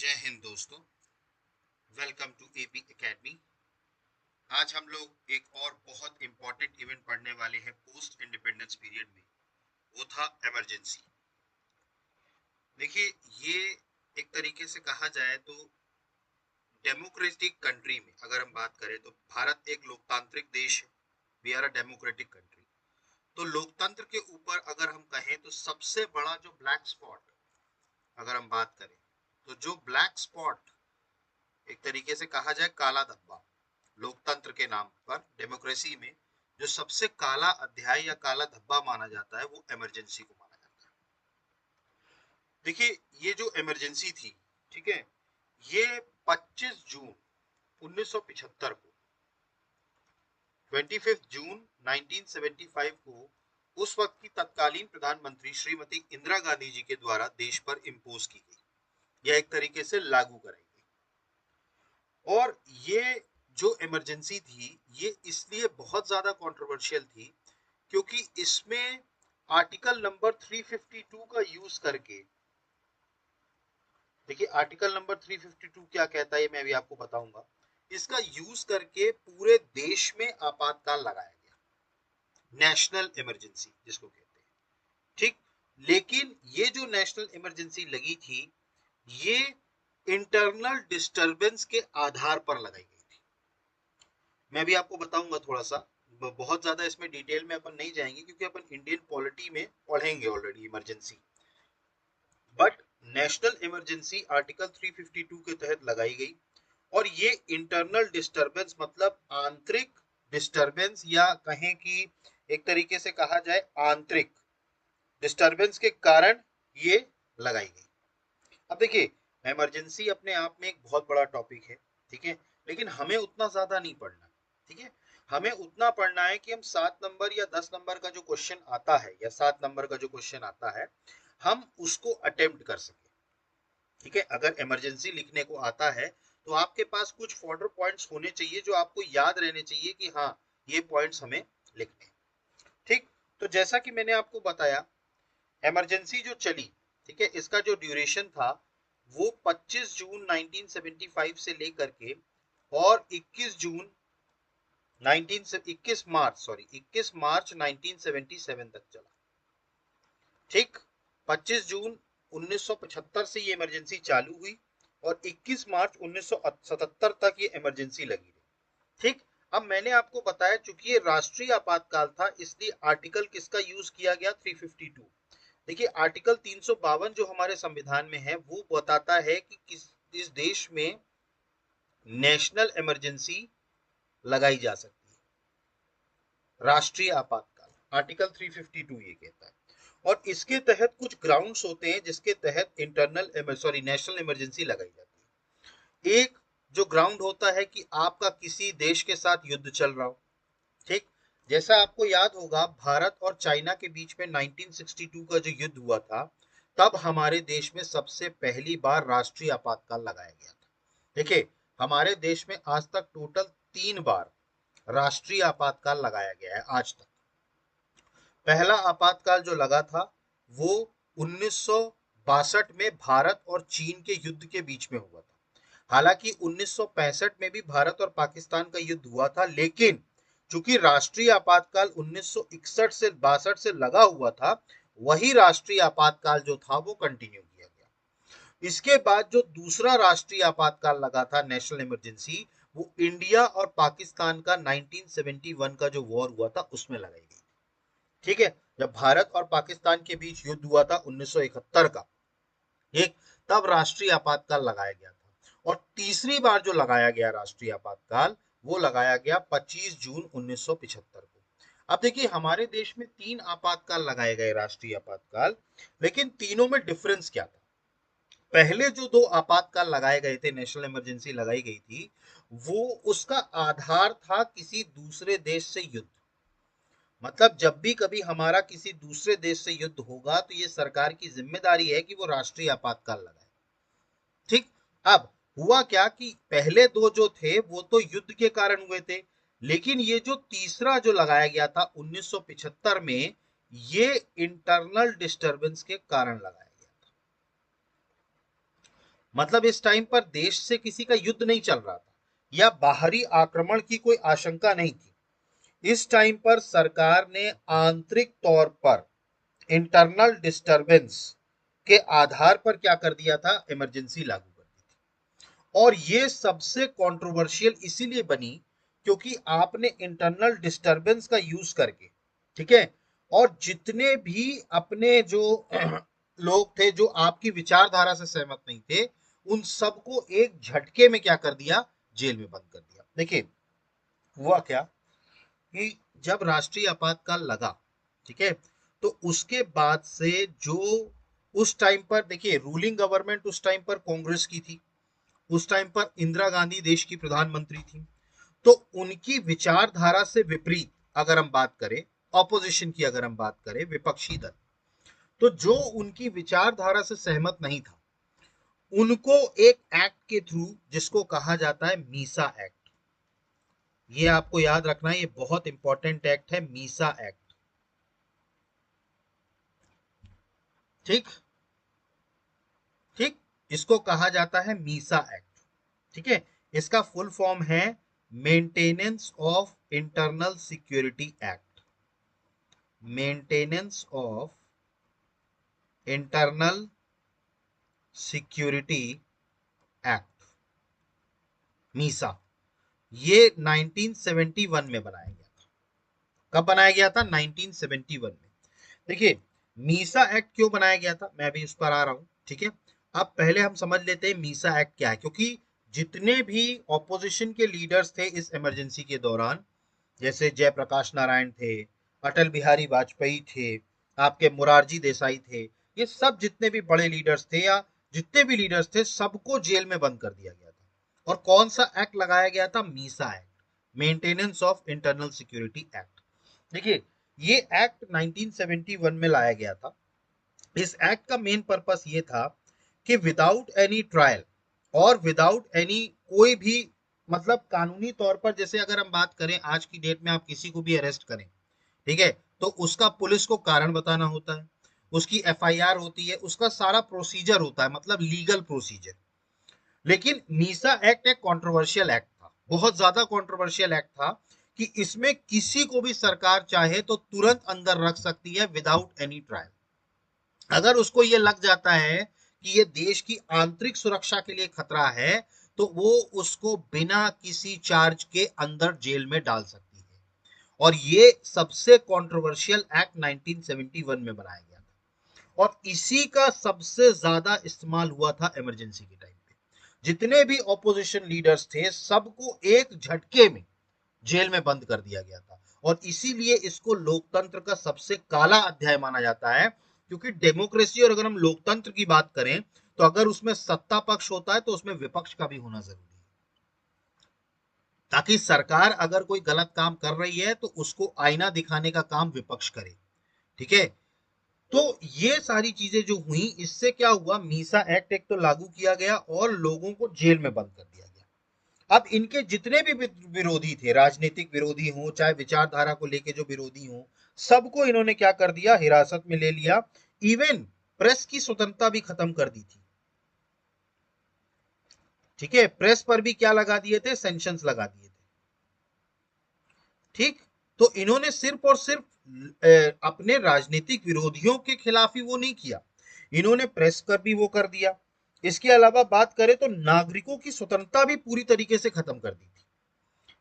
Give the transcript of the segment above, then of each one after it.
जय हिंद दोस्तों, welcome to AP academy. आज हम लोग एक और बहुत इंपॉर्टेंट इवेंट पढ़ने वाले हैं पोस्ट इंडिपेंडेंस पीरियड में। वो था इमरजेंसी। देखिए, ये एक तरीके से कहा जाए तो डेमोक्रेटिक कंट्री में अगर हम बात करें तो भारत एक लोकतांत्रिक देश है। We are a democratic country. तो लोकतंत्र के ऊपर अगर हम कहें तो सबसे बड़ा जो ब्लैक स्पॉट अगर हम बात करें तो जो ब्लैक स्पॉट एक तरीके से कहा जाए काला धब्बा लोकतंत्र के नाम पर डेमोक्रेसी में जो सबसे काला अध्याय या काला धब्बा माना जाता है वो इमरजेंसी को माना जाता है। देखिए, ये जो इमरजेंसी थी, ठीक है, ये 25 जून 1975 को 25 जून 1975 को उस वक्त की तत्कालीन प्रधानमंत्री श्रीमती इंदिरा गांधी जी के द्वारा देश पर इम्पोज की गई या एक तरीके से लागू कराई गई। और ये जो इमरजेंसी थी ये इसलिए बहुत ज्यादा कंट्रोवर्शियल थी क्योंकि इसमें आर्टिकल नंबर 352 का यूज करके, देखिए आर्टिकल नंबर 352 क्या कहता है मैं भी आपको बताऊंगा। इसका यूज करके पूरे देश में आपातकाल लगाया गया, नेशनल इमरजेंसी जिसको कहते हैं, ठीक। लेकिन ये जो नेशनल इमरजेंसी लगी थी ये इंटरनल डिस्टरबेंस के आधार पर लगाई गई थी। मैं भी आपको बताऊंगा थोड़ा सा, बहुत ज्यादा इसमें डिटेल में अपन नहीं जाएंगे क्योंकि अपन इंडियन पॉलिटी में पढ़ेंगे already emergency. But national emergency article 352 के तहत लगाई गई और ये इंटरनल डिस्टरबेंस मतलब आंतरिक डिस्टरबेंस या कहें कि एक तरीके से कहा जाए आंतरिक डिस्टरबेंस के कारण ये लगाई गई। अब देखिए, इमरजेंसी अपने आप में एक बहुत बड़ा टॉपिक है, ठीक है, लेकिन हमें उतना ज्यादा नहीं पढ़ना, ठीक है। हमें उतना पढ़ना है कि हम 7 नंबर या 10 नंबर का जो क्वेश्चन आता है या 7 नंबर का जो क्वेश्चन आता है हम उसको अटेम्प्ट कर सके, ठीक है। अगर इमरजेंसी लिखने को आता है तो आपके पास कुछ फॉर्डर पॉइंट्स होने चाहिए जो आपको याद रहने चाहिए कि हाँ ये पॉइंट्स हमें लिखने, ठीक। तो जैसा कि मैंने आपको बताया इमरजेंसी जो चली, ठीक है, इसका जो ड्यूरेशन था वो 25 जून 1975 से लेकर के और 21 मार्च 1977 तक चला, ठीक। 25 जून 1975 से ये इमरजेंसी चालू हुई और 21 मार्च 1977 तक ये इमरजेंसी लगी रही, ठीक। अब मैंने आपको बताया चूंकि ये राष्ट्रीय आपातकाल था इसलिए आर्टिकल किसका यूज किया गया 352। देखिए आर्टिकल 352 जो हमारे संविधान में है वो बताता है कि इस देश में नेशनल इमरजेंसी लगाई जा सकती है, राष्ट्रीय आपातकाल आर्टिकल 352 ये कहता है। और इसके तहत कुछ ग्राउंड्स होते हैं जिसके तहत नेशनल इमरजेंसी लगाई जाती है। एक जो ग्राउंड होता है कि आपका किसी देश के साथ युद्ध चल रहा हो, ठीक। जैसा आपको याद होगा भारत और चाइना के बीच में 1962 का जो युद्ध हुआ था तब हमारे देश में सबसे पहली बार राष्ट्रीय आपातकाल लगाया गया था। देखिए, हमारे देश में आज तक टोटल 3 बार राष्ट्रीय आपातकाल लगाया गया है आज तक। पहला आपातकाल जो लगा था वो 1962 में भारत और चीन के युद्ध के बीच में हुआ था। हालांकि 1965 में भी भारत और पाकिस्तान का युद्ध हुआ था, लेकिन चूंकि राष्ट्रीय आपातकाल 1961 से 62 से लगा हुआ था वही राष्ट्रीय आपातकाल जो था वो कंटिन्यू किया गया। इसके बाद जो दूसरा राष्ट्रीय आपातकाल लगा था नेशनल इमरजेंसी वो इंडिया और पाकिस्तान का 1971 का जो वॉर हुआ था उसमें लगाई गई, ठीक है। जब भारत और पाकिस्तान के बीच युद्ध हुआ था 1971 का, एक तब राष्ट्रीय आपातकाल लगाया गया था। और तीसरी बार जो लगाया गया राष्ट्रीय आपातकाल वो लगाया गया 25 जून 1975 को। अब देखिए हमारे देश में 3 आपातकाल लगाए गए राष्ट्रीय आपातकाल, लेकिन तीनों में डिफरेंस क्या था। पहले जो 2 आपातकाल लगाए गए थे, नेशनल इमरजेंसी लगाई गई थी, वो उसका आधार था किसी दूसरे देश से युद्ध। मतलब जब भी कभी हमारा किसी दूसरे देश से युद्ध होगा तो ये सरकार की जिम्मेदारी है कि वो राष्ट्रीय आपातकाल लगाए, ठीक। अब हुआ क्या कि पहले 2 जो थे वो तो युद्ध के कारण हुए थे, लेकिन ये जो तीसरा जो लगाया गया था 1975 में ये इंटरनल डिस्टरबेंस के कारण लगाया गया था। मतलब इस टाइम पर देश से किसी का युद्ध नहीं चल रहा था या बाहरी आक्रमण की कोई आशंका नहीं थी। इस टाइम पर सरकार ने आंतरिक तौर पर इंटरनल डिस्टरबेंस के आधार पर क्या कर दिया था, इमरजेंसी लागू कर दी थी। और ये सबसे कंट्रोवर्शियल इसीलिए बनी क्योंकि आपने इंटरनल डिस्टरबेंस का यूज करके, ठीक है, और जितने भी अपने जो लोग थे जो आपकी विचारधारा से सहमत नहीं थे, उन सबको एक झटके में क्या कर दिया, जेल में बंद कर दिया। देखिए हुआ क्या कि जब राष्ट्रीय आपातकाल लगा, ठीक है, तो उसके बाद से जो उस टाइम पर देखिए रूलिंग गवर्नमेंट उस टाइम पर कांग्रेस की थी, उस टाइम पर इंदिरा गांधी देश की प्रधानमंत्री थी। तो उनकी विचारधारा से विपरीत अगर हम बात करें, ऑपोजिशन की अगर हम बात करें, विपक्षी दल, तो जो उनकी विचारधारा से सहमत नहीं था, उनको एक एक्ट के थ्रू, जिसको कहा जाता है मीसा एक्ट, ये आपको याद रखना है, ये बहुत इंपॉर्टेंट एक्ट है, मीसा एक्ट। ठीक, ठीक, इसको कहा जाता है मीसा एक्ट। ठीक है, इसका फुल फॉर्म है maintenance of internal security act, maintenance of internal security act, Misa. ये 1971 में बनाया गया था। कब बनाया गया था, 1971 में। देखिए मीसा एक्ट क्यों बनाया गया था, मैं अभी उस पर आ रहा हूं, ठीक है। अब पहले हम समझ लेते हैं मीसा एक्ट क्या है, क्योंकि जितने भी ऑपोजिशन के लीडर्स थे इस इमरजेंसी के दौरान, जैसे जयप्रकाश नारायण थे, अटल बिहारी वाजपेयी थे, आपके मुरारजी देसाई थे, ये सब जितने भी बड़े लीडर्स थे या जितने भी लीडर्स थे, सबको जेल में बंद कर दिया गया था। और कौन सा एक्ट लगाया गया था, Misa act, maintenance of internal security act. देखिए ये एक्ट 1971 में लाया गया था। इस एक्ट का मेन पर्पस ये था कि विदाउट एनी ट्रायल और विदाउट एनी कोई भी, मतलब कानूनी तौर पर, जैसे अगर हम बात करें आज की डेट में आप किसी को भी अरेस्ट करें, ठीक है, तो उसका पुलिस को कारण बताना होता है, उसकी एफआईआर होती है, उसका सारा प्रोसीजर होता है, मतलब लीगल प्रोसीजर। लेकिन मीसा एक्ट एक कंट्रोवर्शियल एक्ट था, बहुत ज्यादा कंट्रोवर्शियल एक्ट था, कि इसमें किसी को भी सरकार चाहे तो तुरंत अंदर रख सकती है विदाउट एनी ट्रायल। अगर उसको ये लग जाता है कि ये देश की आंतरिक सुरक्षा के लिए खतरा है, तो वो उसको बिना किसी चार्ज के अंदर जेल में डाल सकती है। और ये सबसे कंट्रोवर्शियल एक्ट 1971 में बनाया गया था, और इसी का सबसे ज्यादा इस्तेमाल हुआ था इमरजेंसी के टाइम पे। जितने भी ऑपोजिशन लीडर्स थे सबको एक झटके में जेल में बंद कर दिया गया था। और इसीलिए इसको लोकतंत्र का सबसे काला अध्याय माना जाता है, क्योंकि डेमोक्रेसी और अगर हम लोकतंत्र की बात करें, तो अगर उसमें सत्ता पक्ष होता है तो उसमें विपक्ष का भी होना जरूरी है, ताकि सरकार अगर कोई गलत काम कर रही है तो उसको आईना दिखाने का काम विपक्ष करे। ठीक है, तो ये सारी चीजें जो हुई, इससे क्या हुआ, मीसा एक्ट एक तो लागू किया गया और लोगों को जेल में बंद कर दिया गया। अब इनके जितने भी विरोधी थे, राजनीतिक विरोधी हो चाहे विचारधारा को लेके जो विरोधी हो, सबको इन्होंने क्या कर दिया, हिरासत में ले लिया। इवन प्रेस की स्वतंत्रता भी खत्म कर दी थी। ठीक है, प्रेस पर भी क्या लगा दिए थे, सेंक्शंस लगा दिए थे। ठीक, तो इन्होंने सिर्फ और सिर्फ अपने राजनीतिक विरोधियों के खिलाफ ही वो नहीं किया, इन्होंने प्रेस पर भी वो कर दिया। इसके अलावा बात करें तो नागरिकों की स्वतंत्रता भी पूरी तरीके से खत्म कर दी थी।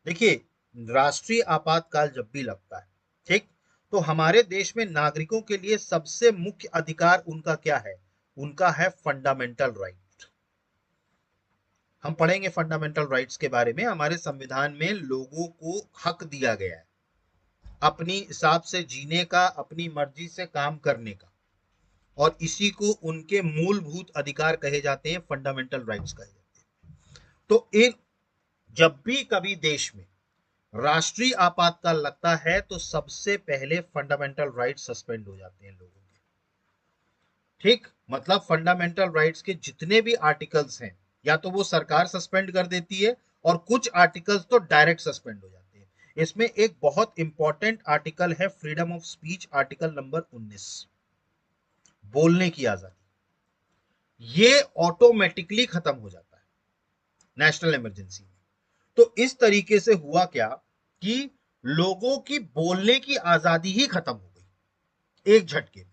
देखिए राष्ट्रीय आपातकाल जब भी लगता है, ठीक, तो हमारे देश में नागरिकों के लिए सबसे मुख्य अधिकार उनका क्या है, उनका है फंडामेंटल राइट। हम पढ़ेंगे फंडामेंटल राइट्स के बारे में। हमारे संविधान में लोगों को हक दिया गया है अपनी हिसाब से जीने का, अपनी मर्जी से काम करने का, और इसी को उनके मूलभूत अधिकार कहे जाते हैं, फंडामेंटल राइट्स कहे जाते हैं। तो एक, जब भी कभी देश में राष्ट्रीय आपातकाल लगता है तो सबसे पहले फंडामेंटल राइट्स सस्पेंड हो जाते हैं लोगों के। ठीक, मतलब फंडामेंटल राइट्स के जितने भी आर्टिकल्स हैं, या तो वो सरकार सस्पेंड कर देती है, और कुछ आर्टिकल्स तो डायरेक्ट सस्पेंड हो जाते हैं। इसमें एक बहुत इंपॉर्टेंट आर्टिकल है freedom of speech, article number 19, बोलने की आजादी। ये ऑटोमेटिकली खत्म हो जाता है नेशनल इमरजेंसी में। तो इस तरीके से हुआ क्या कि लोगों की बोलने की आजादी ही खत्म हो गई एक झटके में।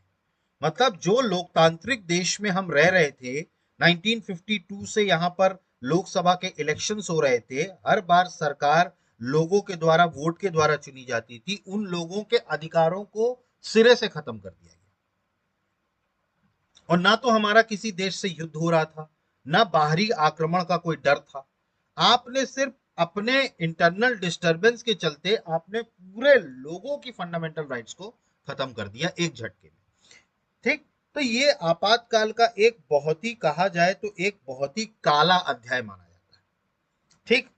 मतलब जो लोकतांत्रिक देश में हम रह रहे थे, 1952 से यहां पर लोकसभा के इलेक्शंस हो रहे थे, हर बार सरकार लोगों के द्वारा वोट के द्वारा चुनी जाती थी, उन लोगों के अधिकारों को सिरे से खत्म कर दिया गया। और ना तो हमारा किसी देश से युद्ध हो रहा था, ना बाहरी आक्रमण का कोई डर था। आपने सिर्फ अपने इंटरनल डिस्टरबेंस के चलते आपने पूरे लोगों की फंडामेंटल राइट्स को खत्म कर दिया एक झटके में। ठीक। तो ये आपातकाल का एक बहुत ही कहा जाए तो एक बहुत ही काला अध्याय माना जाता है। ठीक।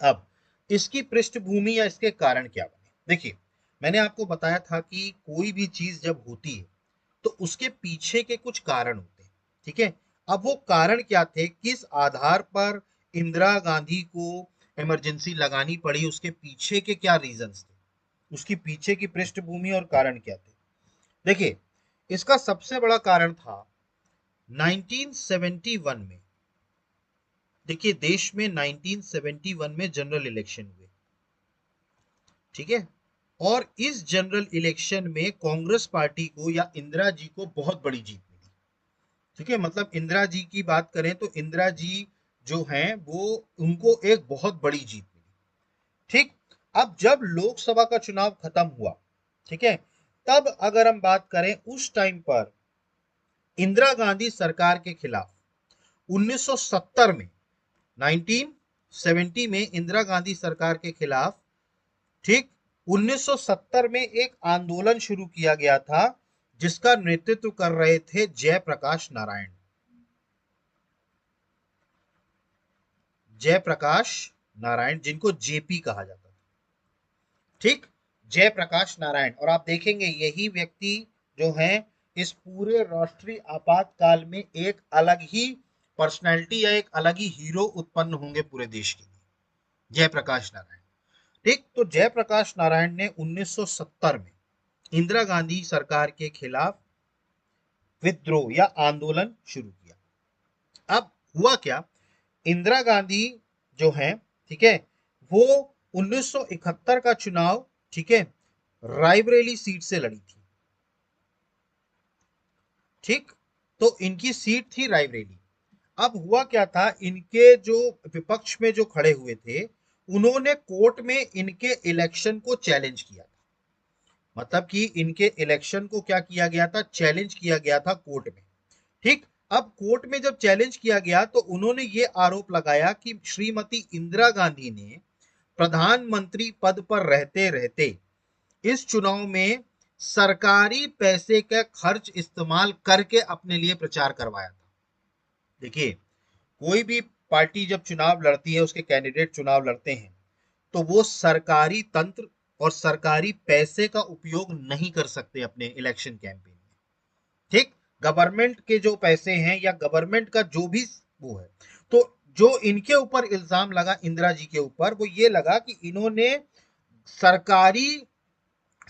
अब इसकी पृष्ठभूमि या इसके कारण क्या बने, देखिए मैंने आपको बताया था कि कोई भी चीज जब होती है तो उसके पीछे के कुछ कारण होते हैं। ठीक है। अब वो कारण क्या थे, किस आधार पर इंदिरा गांधी को इमरजेंसी लगानी पड़ी, उसके पीछे के क्या रीजंस थे, उसकी पीछे की पृष्ठभूमि और कारण क्या थे। देखिए इसका सबसे बड़ा कारण था 1971 में। देखिए देश में 1971 में जनरल इलेक्शन हुए। ठीक है। और इस जनरल इलेक्शन में कांग्रेस पार्टी को या इंदिरा जी को बहुत बड़ी जीत मिली। ठीक है। मतलब इंदिरा जी की बात करें तो इंदिरा जी जो हैं वो, उनको एक बहुत बड़ी जीत मिली। ठीक। अब जब लोकसभा का चुनाव खत्म हुआ, ठीक है, तब अगर हम बात करें उस टाइम पर इंदिरा गांधी सरकार के खिलाफ 1970 में, 1970 में इंदिरा गांधी सरकार के खिलाफ, ठीक, 1970 में एक आंदोलन शुरू किया गया था जिसका नेतृत्व कर रहे थे जयप्रकाश नारायण। जयप्रकाश नारायण, जिनको जेपी कहा जाता था। ठीक। जयप्रकाश नारायण। और आप देखेंगे यही व्यक्ति जो है इस पूरे राष्ट्रीय आपातकाल में एक अलग ही पर्सनैलिटी या एक अलग ही हीरो उत्पन्न होंगे पूरे देश के लिए, जयप्रकाश नारायण। ठीक। तो जयप्रकाश नारायण ने 1970 में इंदिरा गांधी सरकार के खिलाफ विद्रोह या आंदोलन शुरू किया। अब हुआ क्या, इंदिरा गांधी जो है, ठीक है, वो 1971 का चुनाव, ठीक है, रायबरेली सीट से लड़ी थी। ठीक। तो इनकी सीट थी रायबरेली। अब हुआ क्या था, इनके जो विपक्ष में जो खड़े हुए थे उन्होंने कोर्ट में इनके इलेक्शन को चैलेंज किया। मतलब कि इनके इलेक्शन को क्या किया गया था, चैलेंज किया गया था कोर्ट में। ठीक। अब कोर्ट में जब चैलेंज किया गया तो उन्होंने ये आरोप लगाया कि श्रीमती इंदिरा गांधी ने प्रधानमंत्री पद पर रहते रहते इस चुनाव में सरकारी पैसे का खर्च इस्तेमाल करके अपने लिए प्रचार करवाया था। देखिए कोई भी पार्टी जब चुनाव लड़ती है, उसके कैंडिडेट चुनाव लड़ते हैं, तो वो सरकारी तंत्र और सरकारी पैसे का उपयोग नहीं कर सकते अपने इलेक्शन कैंपेन में। ठीक। गवर्नमेंट के जो पैसे हैं या गवर्नमेंट का जो भी वो है, तो जो इनके ऊपर इल्जाम लगा इंदिरा जी के ऊपर, वो ये लगा कि इन्होंने सरकारी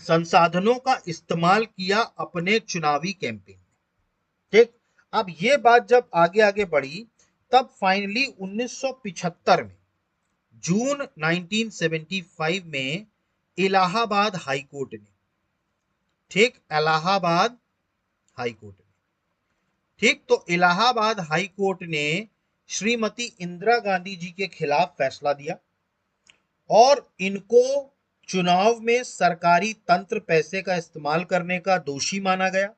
संसाधनों का इस्तेमाल किया अपने चुनावी कैंपेन में। ठीक। अब ये बात जब आगे आगे बढ़ी तब फाइनली 1975 में, जून 1975 में इलाहाबाद हाईकोर्ट ने, ठीक, इलाहाबाद हाईकोर्ट ने, ठीक, तो इलाहाबाद हाईकोर्ट ने श्रीमती इंदिरा गांधी जी के खिलाफ फैसला दिया और इनको चुनाव में सरकारी तंत्र पैसे का इस्तेमाल करने का दोषी माना गया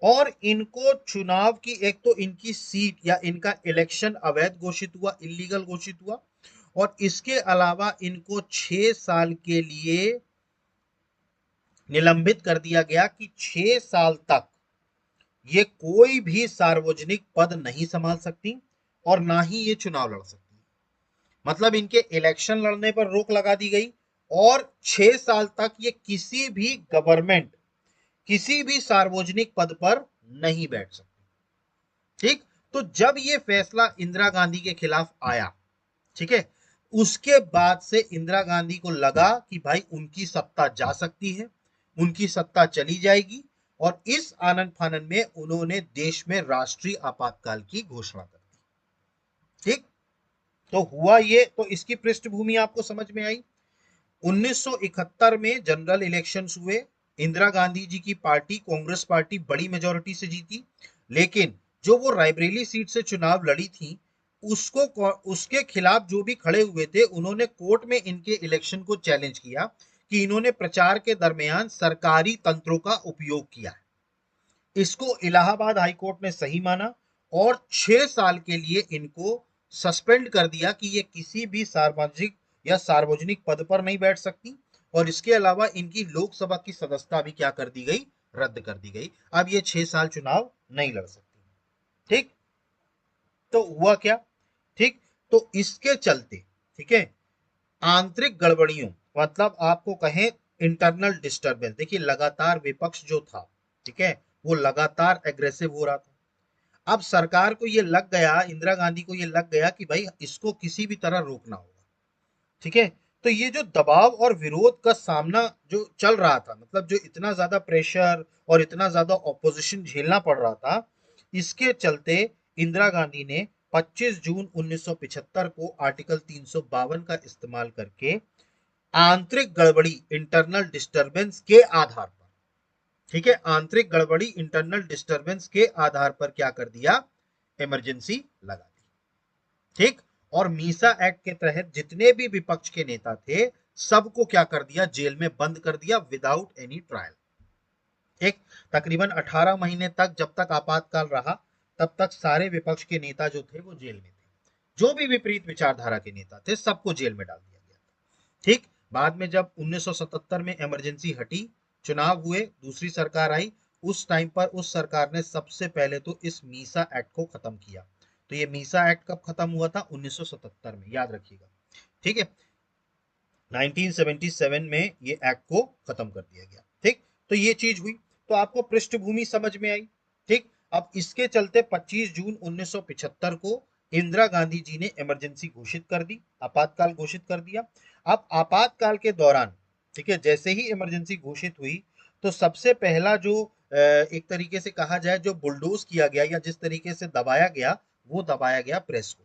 और इनको चुनाव की, एक तो इनकी सीट या इनका इलेक्शन अवैध घोषित हुआ, इलीगल घोषित हुआ, और इसके अलावा इनको 6 साल के लिए निलंबित कर दिया गया कि 6 साल तक ये कोई भी सार्वजनिक पद नहीं संभाल सकती और ना ही ये चुनाव लड़ सकती। मतलब इनके इलेक्शन लड़ने पर रोक लगा दी गई और 6 साल तक ये किसी भी गवर्नमेंट, किसी भी सार्वजनिक पद पर नहीं बैठ सकती। ठीक। तो जब ये फैसला इंदिरा गांधी के खिलाफ आया, ठीक है, उसके बाद से इंदिरा गांधी को लगा कि भाई उनकी सत्ता जा सकती है, उनकी सत्ता चली जाएगी और इस आनन फानन में उन्होंने देश में राष्ट्रीय आपातकाल की घोषणा कर दी। ठीक, तो हुआ ये, तो इसकी पृष्ठभूमि आपको समझ में आई। 1971 में जनरल इलेक्शंस हुए, इंदिरा गांधी जी की पार्टी कांग्रेस पार्टी बड़ी मेजोरिटी से जीती, लेकिन जो वो रायबरेली सीट से चुनाव लड़ी थी उसको, उसके खिलाफ जो भी खड़े हुए थे उन्होंने कोर्ट में इनके इलेक्शन को चैलेंज किया कि इन्होंने प्रचार के दरमियान सरकारी तंत्रों का उपयोग किया है। इसको इलाहाबाद हाईकोर्ट ने सही माना और 6 साल के लिए इनको सस्पेंड कर दिया कि ये किसी भी सामाजिक या सार्वजनिक पद पर नहीं बैठ सकती, और इसके अलावा इनकी लोकसभा की सदस्यता भी क्या कर दी गई, रद्द कर दी गई। अब ये 6 साल चुनाव नहीं लड़ सकती। ठीक, तो हुआ क्या, ठीक, तो इसके चलते, ठीक है, आंतरिक गड़बड़ियों, मतलब आपको कहें इंटरनल डिस्टरबेंस, देखिए लगातार विपक्ष जो था, ठीक है, वो लगातार एग्रेसिव हो रहा था। अब सरकार को ये लग गया, इंदिरा गांधी को ये लग गया कि भाई इसको किसी भी तरह रोकना होगा। ठीक है, तो ये जो दबाव और विरोध का सामना जो चल रहा था, मतलब जो इतना ज्यादा प्रेशर और इतना ज्यादा ऑपोजिशन झेलना पड़ रहा था, इसके चलते इंदिरा गांधी ने 25 जून 1975 को आर्टिकल 352 का इस्तेमाल करके आंतरिक गड़बड़ी, इंटरनल डिस्टरबेंस के आधार पर, ठीक है, आंतरिक गड़बड़ी इंटरनल डिस्टरबेंस के आधार पर क्या कर दिया, इमरजेंसी लगा दी। ठीक, और मीसा एक्ट के तहत जितने भी विपक्ष के नेता थे सबको क्या कर दिया, जेल में बंद कर दिया विदाउट एनी ट्रायल। एक तकरीबन 18 महीने तक, जब तक आपातकाल रहा तब तक सारे विपक्ष के नेता जो थे वो जेल में थे, जो भी विपरीत विचारधारा के नेता थे सबको जेल में डाल दिया गया। ठीक, बाद में जब 1977 में इमरजेंसी हटी, चुनाव हुए, दूसरी सरकार आई, उस टाइम पर उस सरकार ने सबसे पहले तो इस मीसा एक्ट को खत्म किया। तो ये मीसा एक्ट कब खत्म हुआ था, 1977 में, याद रखिएगा। ठीक है, 1977 में ये एक्ट को खत्म कर दिया गया। ठीक, तो ये चीज हुई, तो आपको पृष्ठभूमि समझ में आई। ठीक, अब इसके चलते 25 जून 1975 को इंदिरा गांधी जी ने इमरजेंसी घोषित कर दी, आपातकाल घोषित कर दिया। अब आपातकाल के दौरान, ठीक है, जैसे ही इमरजेंसी घोषित हुई तो सबसे पहला जो एक तरीके से कहा जाए जो बुलडोज किया गया या जिस तरीके से दबाया गया, वो दबाया गया प्रेस को।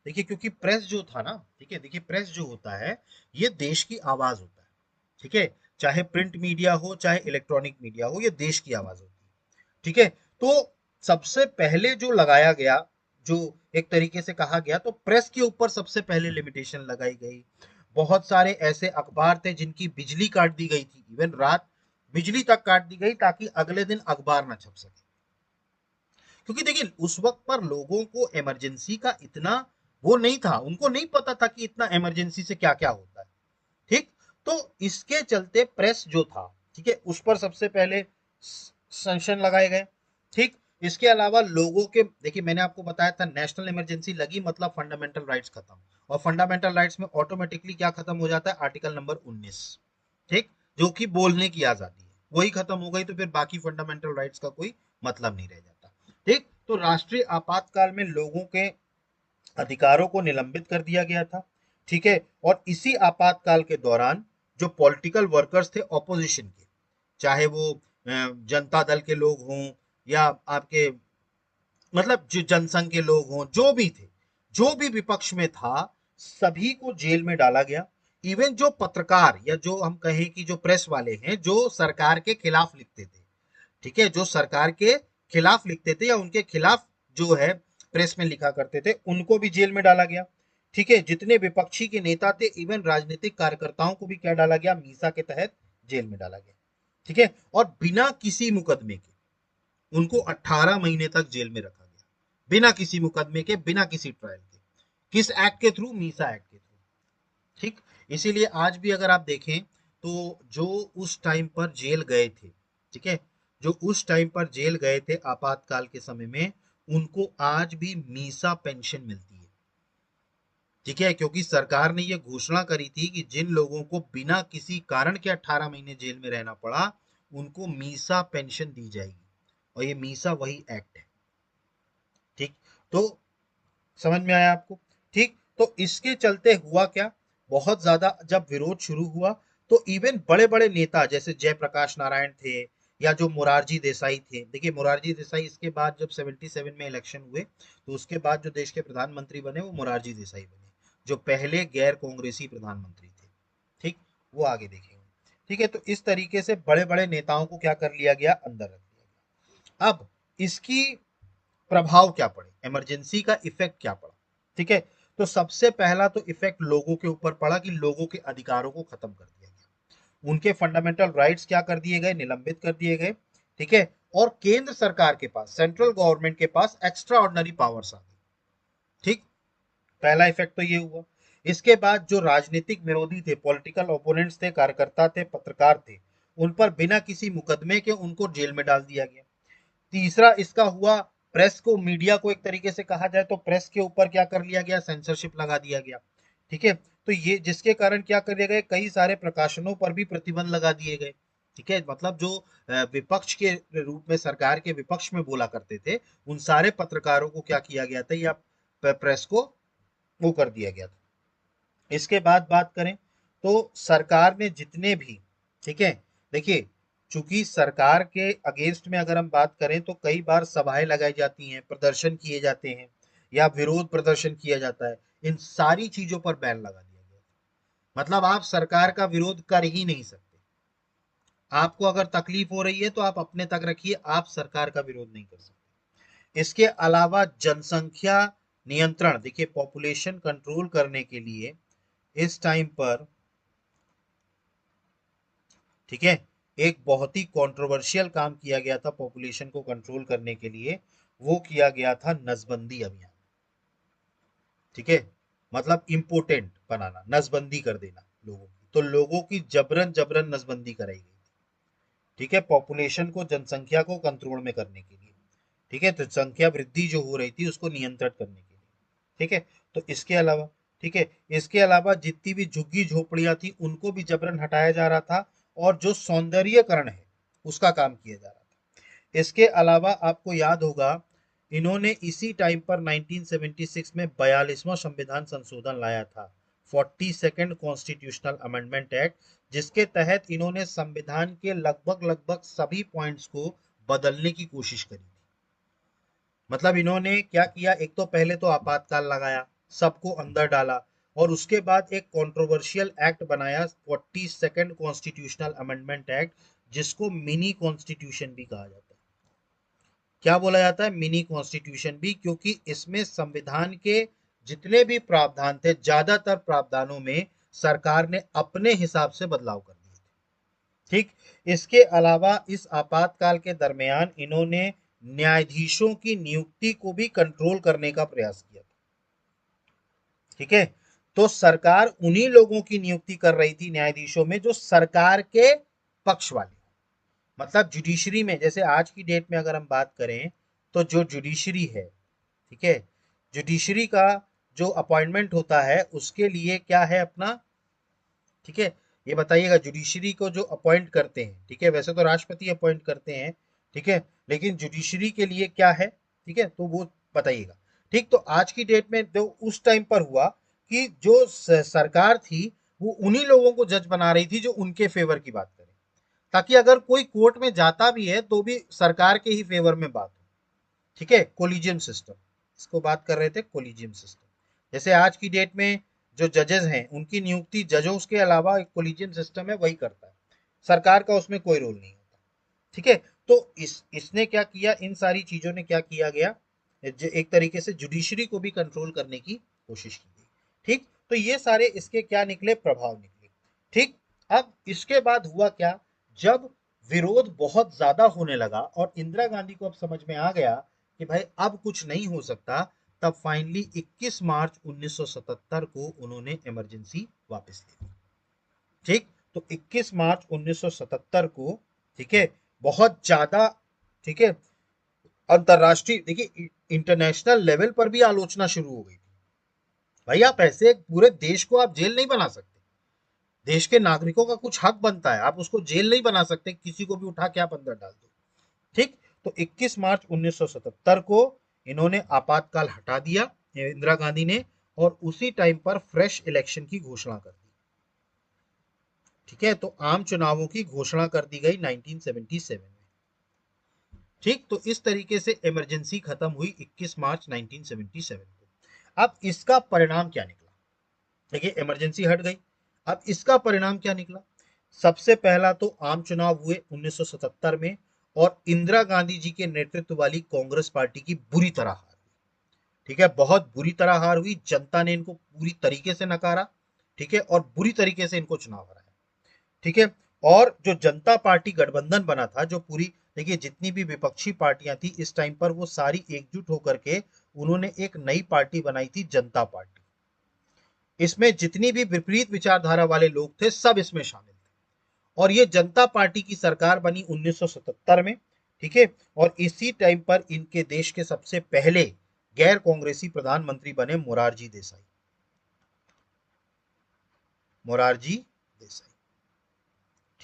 देखिए, क्योंकि प्रेस जो था ना, ठीक है, देखिए प्रेस जो होता है ये देश की आवाज होता है। ठीक है, चाहे प्रिंट मीडिया हो चाहे इलेक्ट्रॉनिक मीडिया हो, ये देश की आवाज होती है। ठीक है, तो सबसे पहले जो लगाया गया, जो एक तरीके से कहा गया, तो प्रेस के ऊपर सबसे पहले लिमिटेशन लगाई गई। बहुत सारे ऐसे अखबार थे जिनकी बिजली काट दी गई थी, इवन रात बिजली तक काट दी गई ताकि अगले दिन अखबार ना छप सके। क्योंकि देखिए उस वक्त पर लोगों को इमरजेंसी का इतना वो नहीं था, उनको नहीं पता था कि इतना इमरजेंसी से क्या क्या होता है। ठीक, तो इसके चलते प्रेस जो था, ठीक है, उस पर सबसे पहले सैंक्शन लगाए गए। ठीक, इसके अलावा लोगों के, देखिए मैंने आपको बताया था नेशनल इमरजेंसी लगी मतलब फंडामेंटल राइट्स खत्म, और फंडामेंटल राइट्स में ऑटोमेटिकली क्या खत्म हो जाता है, आर्टिकल नंबर 19। ठीक, जो कि बोलने की आजादी है, वही खत्म हो गई, तो फिर बाकी फंडामेंटल राइट्स का कोई मतलब नहीं रह जाता। ठीक, तो राष्ट्रीय आपातकाल में लोगों के अधिकारों को निलंबित कर दिया गया था। ठीक है, और इसी आपातकाल के दौरान जो पॉलिटिकल वर्कर्स थे ऑपोजिशन के, चाहे वो जनता दल के लोग हों या आपके मतलब जो जनसंघ के लोग हों, जो भी थे, जो भी विपक्ष में था, सभी को जेल में डाला गया। इवन जो पत्रकार या जो हम कहें कि जो प्रेस वाले हैं जो सरकार के खिलाफ लिखते थे, ठीक है, जो सरकार के खिलाफ लिखते थे या उनके खिलाफ जो है प्रेस में लिखा करते थे, उनको भी जेल में डाला गया। ठीक है, जितने विपक्षी के नेता थे, इवन राजनीतिक कार्यकर्ताओं को भी क्या डाला गया, मीसा के तहत जेल में डाला गया। ठीक है, और बिना किसी मुकदमे के उनको 18 महीने तक जेल में रखा गया, बिना किसी मुकदमे के, बिना किसी ट्रायल के। किस एक्ट के थ्रू, मीसा एक्ट के थ्रू। ठीक, इसीलिए आज भी अगर आप देखें तो जो उस टाइम पर जेल गए थे, ठीक है, जो उस टाइम पर जेल गए थे आपातकाल के समय में, उनको आज भी मीसा पेंशन मिलती है। ठीक है, क्योंकि सरकार ने यह घोषणा करी थी कि जिन लोगों को बिना किसी कारण के 18 महीने जेल में रहना पड़ा उनको मीसा पेंशन दी जाएगी, और ये मीसा वही एक्ट है। ठीक, तो समझ में आया आपको। ठीक, तो इसके चलते हुआ क्या, बहुत ज्यादा जब विरोध शुरू हुआ तो इवन बड़े बड़े नेता जैसे जयप्रकाश नारायण थे या जो मोरारजी देसाई थे, देखिए मोरारजी देसाई इसके बाद जब 77 में इलेक्शन हुए तो उसके बाद जो देश के प्रधानमंत्री बने वो मोरारजी देसाई बने, जो पहले गैर कांग्रेसी प्रधानमंत्री थे। ठीक, वो आगे देखेंगे। ठीक है, तो इस तरीके से बड़े बड़े नेताओं को क्या कर लिया गया, अंदर रख दिया गया। अब इसकी प्रभाव क्या पड़े, इमरजेंसी का इफेक्ट क्या पड़ा। ठीक है, तो सबसे पहला तो इफेक्ट लोगों के ऊपर पड़ा कि लोगों के अधिकारों को खत्म कर दिया गया, उनके फंडामेंटल राइट्स क्या कर दिए गए, निलंबित कर दिए गए। ठीक है, और केंद्र सरकार के पास, सेंट्रल गवर्नमेंट के पास एक्स्ट्रा ऑर्डिनरी पावर्स आ गई। ठीक, पहला इफेक्ट तो ये हुआ। इसके बाद जो राजनीतिक विरोधी थे, पॉलिटिकल ओपोनेंट्स थे, कार्यकर्ता थे, पत्रकार थे, उन पर बिना किसी मुकदमे के उनको जेल में डाल दिया गया। तीसरा इसका हुआ, प्रेस को, मीडिया को एक तरीके से कहा जाए तो प्रेस के ऊपर क्या कर लिया गया, सेंसरशिप लगा दिया गया। ठीक है, तो ये जिसके कारण क्या कर दिया गया, कई सारे प्रकाशनों पर भी प्रतिबंध लगा दिए गए। ठीक है, मतलब जो विपक्ष के रूप में, सरकार के विपक्ष में बोला करते थे, उन सारे पत्रकारों को क्या किया गया था, या प्रेस को वो कर दिया गया था। इसके बाद बात करें तो सरकार ने जितने भी, ठीक है, देखिए चूंकि सरकार के अगेंस्ट में अगर हम बात करें तो कई बार सभाएं लगाई जाती हैं, प्रदर्शन किए जाते हैं, या विरोध प्रदर्शन किया जाता है, इन सारी चीजों पर बैन लगा दिया गया। मतलब आप सरकार का विरोध कर ही नहीं सकते। आपको अगर तकलीफ हो रही है तो आप अपने तक रखिए, आप सरकार का विरोध नहीं कर सकते। इसके अलावा जनसंख्या नियंत्रण, देखिए पॉपुलेशन कंट्रोल करने के लिए इस टाइम पर, ठीक है, एक बहुत ही कंट्रोवर्शियल काम किया गया था पॉपुलेशन को कंट्रोल करने के लिए, वो किया गया था नसबंदी अभियान। ठीक है, मतलब इम्पोर्टेंट बनाना, नसबंदी कर देना लोगों की, तो लोगों की जबरन जबरन नसबंदी कराई गई। ठीक है, पॉपुलेशन को, जनसंख्या को कंट्रोल में करने के लिए। ठीक है, तो संख्या वृद्धि जो हो रही थी उसको नियंत्रित करने के लिए। ठीक है, तो इसके अलावा, ठीक है, इसके अलावा जितनी भी झुग्गी झोपड़ियां थी उनको भी जबरन हटाया जा रहा था, और जो सौंदर्यकरण है उसका काम किया जा रहा था। इसके अलावा आपको याद होगा, इन्होंने इसी टाइम पर 1976 में 42वां संविधान संशोधन लाया था, 42nd कॉन्स्टिट्यूशनल अमेंडमेंट एक्ट, जिसके तहत इन्होंने संविधान के लगभग लगभग सभी पॉइंट्स को बदलने की कोशिश करी। मतलब इन्होंने क्या किया, एक तो पहले तो आपातकाल लगाया, सबको अंदर डाला, और उसके बाद एक कंट्रोवर्शियल एक्ट बनाया, 42nd कॉन्स्टिट्यूशनल अमेंडमेंट एक्ट, जिसको मिनी कॉन्स्टिट्यूशन भी कहा जाता है। क्या बोला जाता है, मिनी कॉन्स्टिट्यूशन भी, क्योंकि इसमें संविधान के जितने भी प्रावधान थे, ज्यादातर प्रावधानों में सरकार ने अपने हिसाब से बदलाव कर दिए थे। ठीक, इसके अलावा इस आपातकाल के दरमियान इन्होंने न्यायाधीशों की नियुक्ति को भी कंट्रोल करने का प्रयास किया था। ठीक है, तो सरकार उन्हीं लोगों की नियुक्ति कर रही थी न्यायाधीशों में जो सरकार के पक्ष वाले, मतलब जुडिशरी में, जैसे आज की डेट में अगर हम बात करें तो जो जुडिशरी है, ठीक है, जुडिशरी का जो अपॉइंटमेंट होता है उसके लिए क्या है अपना, ठीक है, ये बताइएगा, जुडिशरी को जो अपॉइंट करते हैं, ठीक है, वैसे तो राष्ट्रपति अपॉइंट करते हैं, ठीक है, लेकिन जुडिशरी के लिए क्या है, ठीक है, तो वो बताइएगा। ठीक, तो आज की डेट में जो उस टाइम पर हुआ कि जो सरकार थी वो उन्हीं लोगों को जज बना रही थी जो उनके फेवर की बात करें, ताकि अगर कोई कोर्ट में जाता भी है तो भी सरकार के ही फेवर में बात हो। ठीक है, कोलिजियम सिस्टम, इसको बात कर रहे थे, कोलिजियम सिस्टम। जैसे आज की डेट में जो जजेस हैं उनकी नियुक्ति जजों के अलावा एक कोलिजियम सिस्टम है वही करता है, सरकार का उसमें कोई रोल नहीं होता। ठीक है, तो इसने क्या किया, इन सारी चीजों ने क्या किया गया, एक तरीके से जुडिशरी को भी कंट्रोल करने की कोशिश की गई। ठीक, तो ये सारे इसके क्या निकले, प्रभाव निकले। ठीक, अब इसके बाद हुआ क्या, जब विरोध बहुत ज्यादा होने लगा और इंदिरा गांधी को अब समझ में आ गया कि भाई अब कुछ नहीं हो सकता, तब फाइनली 21 मार्च 1977 को उन्होंने इमरजेंसी वापस ले ली। ठीक, तो 21 मार्च 1977 को, ठीक है, बहुत ज्यादा, ठीक है, अंतरराष्ट्रीय, देखिए इंटरनेशनल लेवल पर भी आलोचना शुरू हो गई थी। भाई आप ऐसे पूरे देश को आप जेल नहीं बना सकते, देश के नागरिकों का कुछ हक बनता है, आप उसको जेल नहीं बना सकते, किसी को भी उठा के आप अंदर डाल दो। ठीक, तो 21 मार्च 1977 को इन्होंने आपातकाल हटा दिया, इंदिरा गांधी ने, और उसी टाइम पर फ्रेश इलेक्शन की घोषणा कर दी। ठीक है, तो आम चुनावों की घोषणा कर दी गई 1977 में। ठीक, तो इस तरीके से इमरजेंसी खत्म हुई 21 मार्च 1977 को। अब इसका परिणाम क्या निकला? देखिए, इमरजेंसी हट गई, अब इसका परिणाम क्या निकला? सबसे पहला तो आम चुनाव हुए 1977 में, और इंदिरा गांधी जी के नेतृत्व वाली कांग्रेस पार्टी की बुरी तरह हार हुई। ठीक है, बहुत बुरी तरह हार हुई, जनता ने इनको पूरी तरीके से नकारा। ठीक है, और बुरी तरीके से इनको चुनाव हराया। ठीक है, और जो जनता पार्टी गठबंधन बना था, जो पूरी, देखिए जितनी भी विपक्षी पार्टियां थी इस टाइम पर, वो सारी एकजुट होकर के उन्होंने एक नई पार्टी बनाई थी, जनता पार्टी। इसमें जितनी भी विपरीत विचारधारा वाले लोग थे सब इसमें शामिल थे, और ये जनता पार्टी की सरकार बनी 1977 में। ठीक है, और इसी टाइम पर इनके देश के सबसे पहले गैर कांग्रेसी प्रधानमंत्री बने मोरारजी देसाई। मोरारजी देसाई।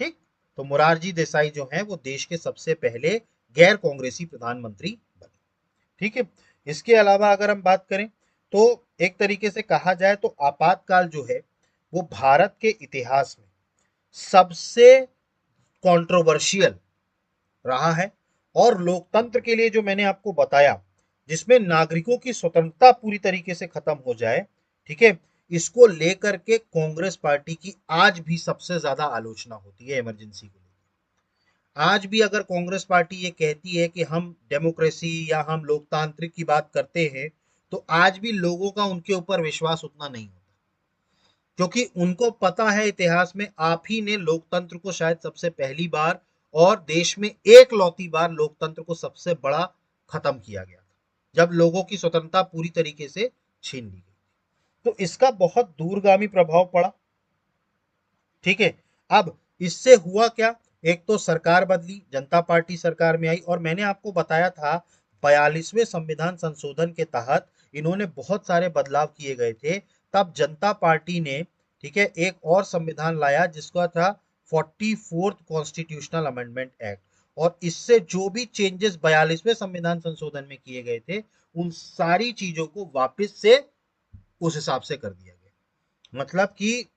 ठीक, तो मोरारजी देसाई जो है वो देश के सबसे पहले गैर कांग्रेसी प्रधानमंत्री बने। ठीक है, इसके अलावा अगर हम बात करें तो एक तरीके से कहा जाए तो आपातकाल जो है वो भारत के इतिहास में सबसे कंट्रोवर्शियल रहा है, और लोकतंत्र के लिए जो मैंने आपको बताया, जिसमें नागरिकों की स्वतंत्रता पूरी तरीके से खत्म हो जाए, ठीक है, इसको लेकर के कांग्रेस पार्टी की आज भी सबसे ज्यादा आलोचना होती है इमरजेंसी को लेकर। आज भी अगर कांग्रेस पार्टी ये कहती है कि हम डेमोक्रेसी या हम लोकतांत्रिक की बात करते हैं, तो आज भी लोगों का उनके ऊपर विश्वास उतना नहीं होता, क्योंकि उनको पता है इतिहास में आप ही ने लोकतंत्र को शायद सबसे पहली बार और देश में एक लौती बार लोकतंत्र को सबसे बड़ा खत्म किया गया था, जब लोगों की स्वतंत्रता पूरी तरीके से छीन ली गई। तो इसका बहुत दूरगामी प्रभाव पड़ा। ठीक है, अब इससे हुआ क्या? एक तो सरकार बदली, जनता पार्टी सरकार में आई, और मैंने आपको बताया था 42वें संविधान संशोधन के तहत इन्होंने बहुत सारे बदलाव किए गए थे। तब जनता पार्टी ने, ठीक है, एक और संविधान लाया जिसका था 44th कॉन्स्टिट्यूशनल अमेंडमेंट एक्ट, और इससे जो भी चेंजेस 42वें संविधान संशोधन में किए गए थे उन सारी चीजों को वापस से उस हिसाब से कर दिया गया। मतलब कि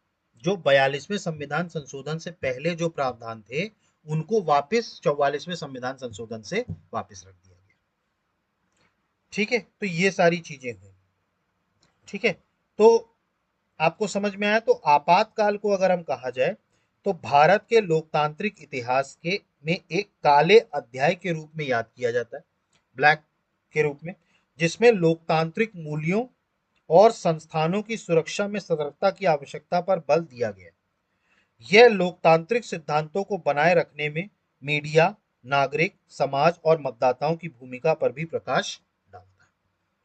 जो 42वें संविधान संशोधन से पहले जो प्रावधान थे उनको वापस 44वें संविधान संशोधन से वापस रख दिया गया। ठीक है, तो ये सारी चीजें हुई। ठीक है, तो आपको समझ में आया? तो आपातकाल को अगर हम कहा जाए तो भारत के लोकतांत्रिक इतिहास के में एक काले अध्याय के रूप में याद किया जाता है, ब्लैक के रूप में, जिसमें लोकतांत्रिक मूल्यों और संस्थानों की सुरक्षा में सतर्कता की आवश्यकता पर बल दिया गया। यह लोकतांत्रिक सिद्धांतों को बनाए रखने में मीडिया, नागरिक समाज और मतदाताओं की भूमिका पर भी प्रकाश डालता है।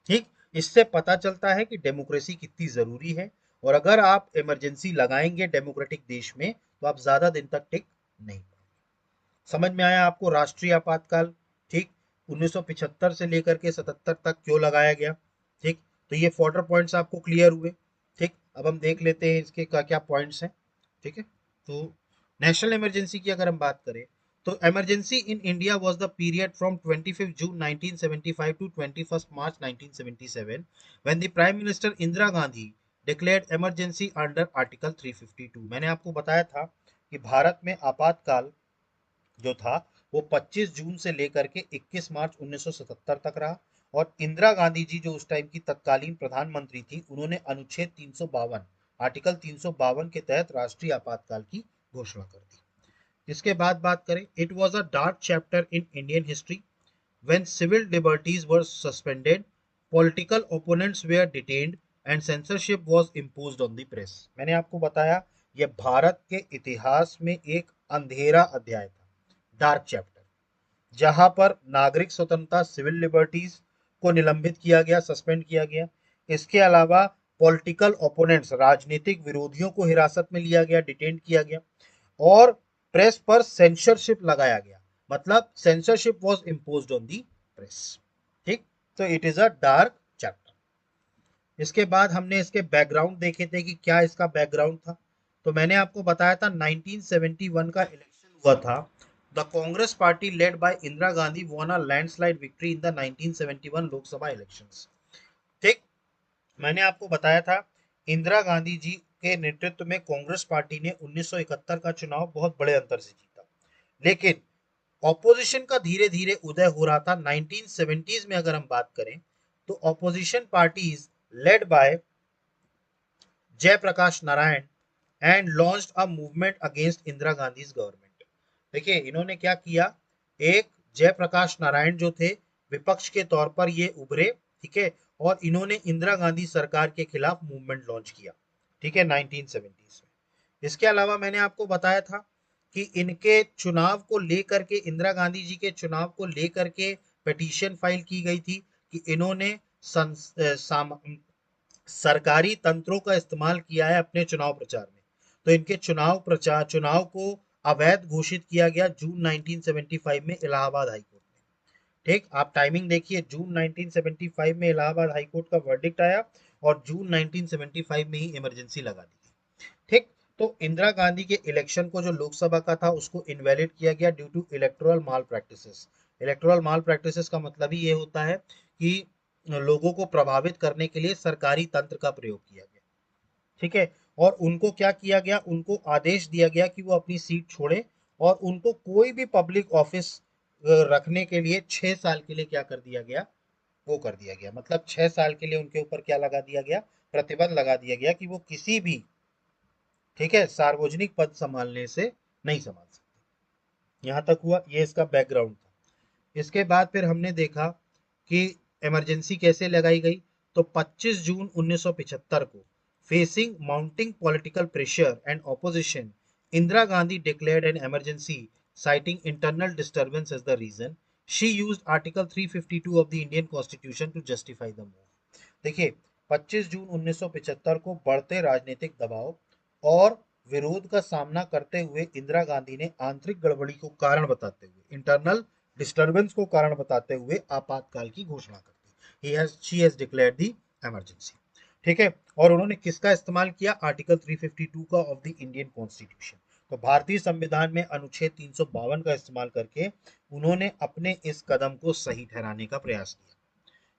ठीक, इससे पता चलता है कि डेमोक्रेसी कितनी जरूरी है, और अगर आप इमरजेंसी लगाएंगे डेमोक्रेटिक देश में तो आप ज्यादा दिन तक टिक नहीं पाएंगे। समझ में आया आपको राष्ट्रीय आपातकाल? ठीक, 1975 से लेकर के 77 तक क्यों लगाया गया? ठीक, तो ये 4 पॉइंट्स आपको क्लियर हुए। ठीक, अब हम देख लेते हैं इसके क्या क्या पॉइंट्स हैं। ठीक है, तो नेशनल इमरजेंसी की अगर हम बात करें तो emergency in India was the period from 25 June 1975 to 21 March 1977 when the prime minister Indira Gandhi declared emergency under article 352। मैंने आपको बताया था कि भारत में आपातकाल जो था वो 25 जून से लेकर के 21 मार्च 1977 तक रहा, और इंदिरा गांधी जी जो उस टाइम की तत्कालीन प्रधानमंत्री थी उन्होंने अनुच्छेद 352, आर्टिकल 352 के तहत राष्ट्रीय आपातकाल की घोषणा कर दी। इसके बाद बात करें, it was a dark chapter in Indian history when civil liberties were suspended, political opponents were detained and censorship was imposed on the press। मैंने आपको बताया यह भारत के इतिहास में एक अंधेरा अध्याय था, डार्क चैप्टर, जहां पर नागरिक स्वतंत्रता, सिविल लिबर्टीज को निलंबित किया गया, सस्पेंड किया गया। इसके अलावा पॉलिटिकल ओपोनेंट्स, राजनीतिक विरोधियों को हिरासत में लिया गया, डिटेन किया गया, और प्रेस पर सेंसरशिप लगाया गया, मतलब censorship was imposed on the press. ठीक, तो it is a dark chapter. इसके बाद हमने इसके बैकग्राउंड देखे थे कि क्या इसका बैकग्राउंड था। तो मैंने आपको बताया था 1971 का इलेक्शन हुआ था। The Congress party led by Indira Gandhi von a landslide victory in the 1971 Lok Sabha elections. ठीक, मैंने आपको बताया था इंदिरा गांधी जी के नेतृत्व में कांग्रेस पार्टी ने 1971 का चुनाव बहुत बड़े अंतर से जीता, लेकिन ऑपोजिशन का धीरे धीरे उदय हो रहा था 1970s में। अगर हम बात करें तो opposition parties led by Jayaprakash Narayan and launched a movement against Indira Gandhi government. देखिए इन्होंने क्या किया, एक जयप्रकाश नारायण जो थे विपक्ष के तौर पर ये उभरे, ठीक है, और इन्होंने इंदिरा गांधी सरकार के खिलाफ मूवमेंट लॉन्च किया, ठीक है, 1970s में। इसके अलावा मैंने आपको बताया था कि इनके चुनाव को लेकर के, इंदिरा गांधी जी के चुनाव को लेकर के पिटीशन फाइल की गई थी कि इन्होंने सरकारी तंत्रों का इस्तेमाल किया है अपने चुनाव प्रचार में। तो इनके चुनाव को अवैध घोषित किया गया जून 1975 में इलाहाबाद हाईकोर्ट में। ठीक, आप टाइमिंग देखिए, जून 1975 में इलाहाबाद हाईकोर्ट का वर्डिक्ट आया और जून 1975 में ही इमरजेंसी लगा दी गई। ठीक, तो इंदिरा गांधी के इलेक्शन को जो लोकसभा का था उसको इनवैलिड किया गया due to electoral malpractices. Electoral malpractices का मतलब ही ये होता है कि लोगों को प्रभावित करने के लिए सरकारी तंत्र का प्रयोग किया गया, ठीक है। और उनको क्या किया गया, उनको आदेश दिया गया कि वो अपनी सीट छोड़े और उनको कोई भी पब्लिक ऑफिस रखने के लिए 6 साल के लिए क्या कर दिया गया, वो कर दिया गया, मतलब 6 साल के लिए उनके ऊपर क्या लगा दिया गया, प्रतिबंध लगा दिया गया कि वो किसी भी, ठीक है, सार्वजनिक पद संभालने से नहीं संभाल सकते। यहां तक हुआ, ये इसका बैकग्राउंड था। इसके बाद फिर हमने देखा कि इमरजेंसी कैसे लगाई गई। तो 25 जून 1975 को facing mounting political pressure and opposition, Indira Gandhi declared an emergency citing internal disturbance as the reason. She used Article 352 of the Indian Constitution to justify the move. देखिए 25 जून 1975 को बढ़ते राजनीतिक दबाव और विरोध का सामना करते हुए इंदिरा गांधी ने आंतरिक गड़बड़ी को कारण बताते हुए, इंटरनल डिस्टर्बेंस को कारण बताते हुए आपातकाल की घोषणा कर दी। She has declared the emergency, ठीक है। और उन्होंने किसका इस्तेमाल किया, आर्टिकल 352 का ऑफ द इंडियन कॉन्स्टिट्यूशन। तो भारतीय संविधान में अनुच्छेद 352 का इस्तेमाल करके उन्होंने अपने इस कदम को सही ठहराने का प्रयास किया,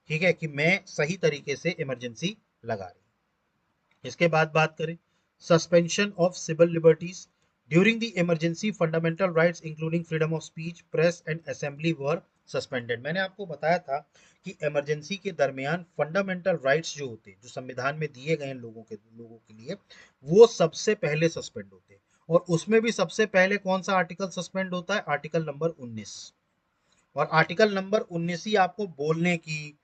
ठीक है, कि मैं सही तरीके से इमरजेंसी लगा रही। इसके बाद बात करें suspension of civil liberties during the emergency, fundamental rights including freedom of speech, press and assembly were suspended. मैंने आपको बताया था कि इमरजेंसी के दरमियान फंडामेंटल राइट्स जो होते हैं, जो संविधान में दिए गए हैं लोगों के लिए, वो सबसे पहले सस्पेंड होते हैं। और उसमें भी सबसे पहले कौन सा आर्टिकल सस्पेंड होता है, आर्टिकल नंबर 19। और आर्टिकल नंबर 19 ही आपको बोलने की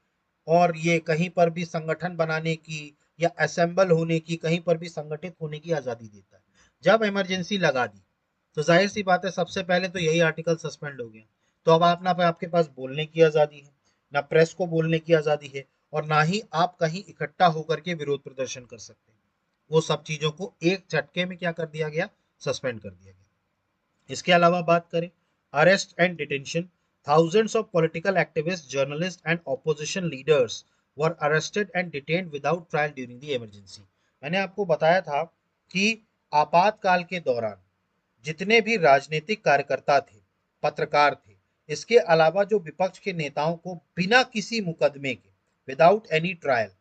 और ये कहीं पर भी संगठन बनाने की या असेंबल होने की, कहीं पर भी संगठित होने की आजादी देता है। जब इमरजेंसी लगा दी तो जाहिर सी बात है सबसे पहले तो यही आर्टिकल सस्पेंड हो गया। तो अब आप ना आपके पास बोलने की आजादी है, ना प्रेस को बोलने की आजादी है, और ना ही आप कहीं इकट्ठा होकर के विरोध प्रदर्शन कर सकते हैं। वो सब चीजों को एक झटके में क्या कर दिया गया, सस्पेंड कर दिया गया। इसके अलावा बात करें arrest and detention, thousands of political activists, journalists and opposition leaders were arrested and detained without trial during the emergency. मैंने आपको बताया था कि आपातकाल के दौरान जितने भी राजनीतिक कार्यकर्ता थे, पत्रकार थे, इसके अलावा जो विपक्ष के नेताओं को बिना किसी मुकदमे के, विदाउट एनी ट्रायल,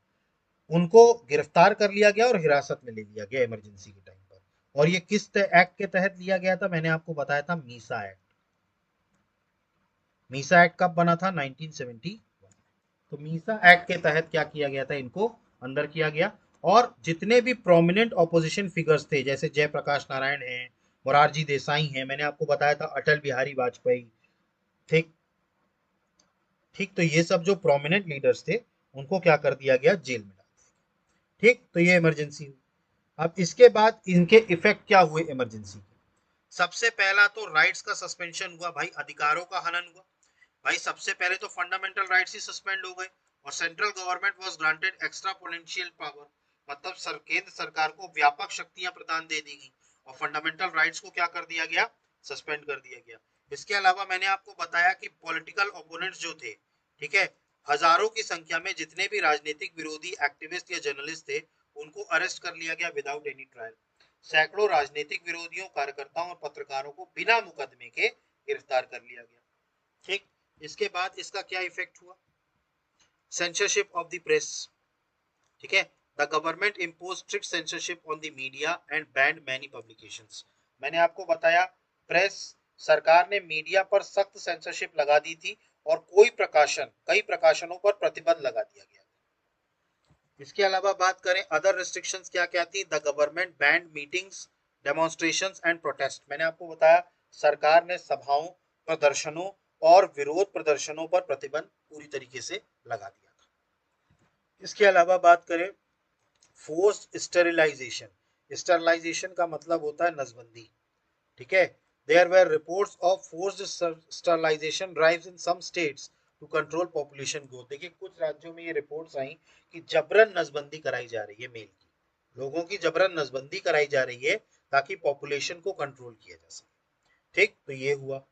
उनको गिरफ्तार कर लिया गया और हिरासत में ले लिया गया इमरजेंसी के टाइम पर। और ये किस एक्ट के तहत लिया गया था, मैंने आपको बताया था मीसा एक्ट। मीसा एक्ट कब बना था, 1971। तो मीसा एक्ट के तहत क्या किया गया था, इनको अंदर किया गया। और जितने भी प्रोमिनेंट ऑपोजिशन फिगर्स थे, जैसे जयप्रकाश नारायण हैं, मोरारजी देसाई हैं, मैंने आपको बताया था अटल बिहारी वाजपेयी, ठीक ठीक, तो ये सब जो प्रोमिनेंट लीडर्स थे उनको क्या कर दिया गया, जेल में डाल दिया। ठीक, तो ये इमरजेंसी हुई। अब इसके बाद इनके इफेक्ट क्या हुए इमरजेंसी के। सबसे पहला तो राइट्स का सस्पेंशन हुआ भाई, अधिकारों का हनन हुआ भाई। सबसे पहले तो फंडामेंटल राइट्स ही सस्पेंड हो गए और central government was granted extra potential power, मतलब केंद्र सरकार को व्यापक शक्तियां प्रदान दे दी गई और फंडामेंटल राइट्स को क्या कर दिया गया, सस्पेंड कर दिया गया। इसके अलावा मैंने आपको बताया कि पॉलिटिकल ओपोनेंट्स जो थे, ठीक है, हजारों की संख्या में जितने भी राजनीतिक विरोधी एक्टिविस्ट या जर्नलिस्ट थे, उनको अरेस्ट कर लिया गया विदाउट एनी ट्रायल। सैकड़ों राजनीतिक विरोधियों, कार्यकर्ताओं और पत्रकारों को बिना मुकदमे के गिरफ्तार कर लिया गया। ठीक, इसके बाद इसका क्या इफेक्ट हुआ, सेंसरशिप ऑफ द प्रेस, ठीक है, the government impose strict censorship on the media and band many publications. मैंने आपको बताया प्रेस सरकार ने मीडिया पर सख्त सेंसरशिप लगा दी थी और कई प्रकाशनों पर प्रतिबंध लगा दिया गया। इसके अलावा बात करें अदर रिस्ट्रिक्शंस क्या क्या थी। The government band meetings, demonstrations and protest. मैंने आपको बताया सरकार ने सभाओं, प्रदर्शनों और विरोध प्रदर्शनों पर प्रतिबंध पूरी तरीके से लगा दिया था। इसके अलावा बात करें फोर्स्ड स्टरलाइजेशन का मतलब होता है नसबंदी, ठीक है। There were reports of forced sterilisation drives in some states to control population growth. देखिए कुछ राज्यों में ये रिपोर्ट्स आई कि जबरन नसबंदी कराई जा रही है, मेल की लोगों की जबरन नसबंदी कराई जा रही है ताकि पॉपुलेशन को कंट्रोल किया जा सके, ठीक। तो ये हुआ।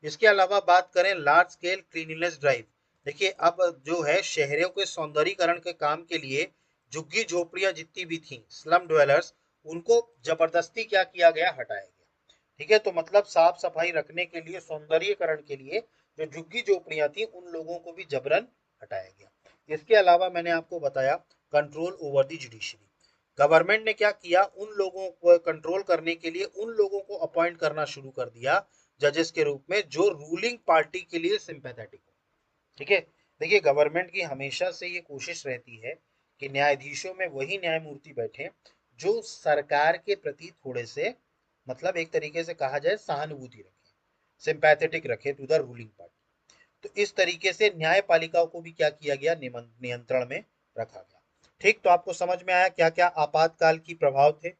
इसके अलावा बात करें लार्ज स्केल क्लीनलीनेस ड्राइव। देखिए अब जो है शहरों के सौंदर्यीकरण के काम के लिए झुग्गी झोपड़ियां जितनी भी थी, स्लम ड्वेलर्स, उनको जबरदस्ती क्या किया गया, हटाया गया, ठीक है। तो मतलब साफ सफाई रखने के लिए, सौंदर्यीकरण के लिए जो झुग्गी झोपड़ियां थी उन लोगों को भी जबरन हटाया गया। इसके अलावा मैंने आपको बताया control over the judiciary. Government ने क्या किया, उन लोगों को कंट्रोल करने के लिए उन लोगों को अपॉइंट करना शुरू कर दिया जजेस के रूप में जो रूलिंग पार्टी के लिए सिंपैथेटिक हो, ठीक है। देखिए गवर्नमेंट की हमेशा से ये कोशिश रहती है कि न्यायाधीशों में वही न्यायमूर्ति बैठे जो सरकार के प्रति थोड़े से, मतलब एक तरीके से कहा जाए सहानुभूति रखे, सिंपैथेटिक रखे टू द रूलिंग पार्टी। तो इस तरीके से न्यायपालिकाओं को भी क्या किया गया, नियंत्रण में रखा गया, ठीक। तो आपको समझ में आया क्या क्या आपातकाल की प्रभाव थे।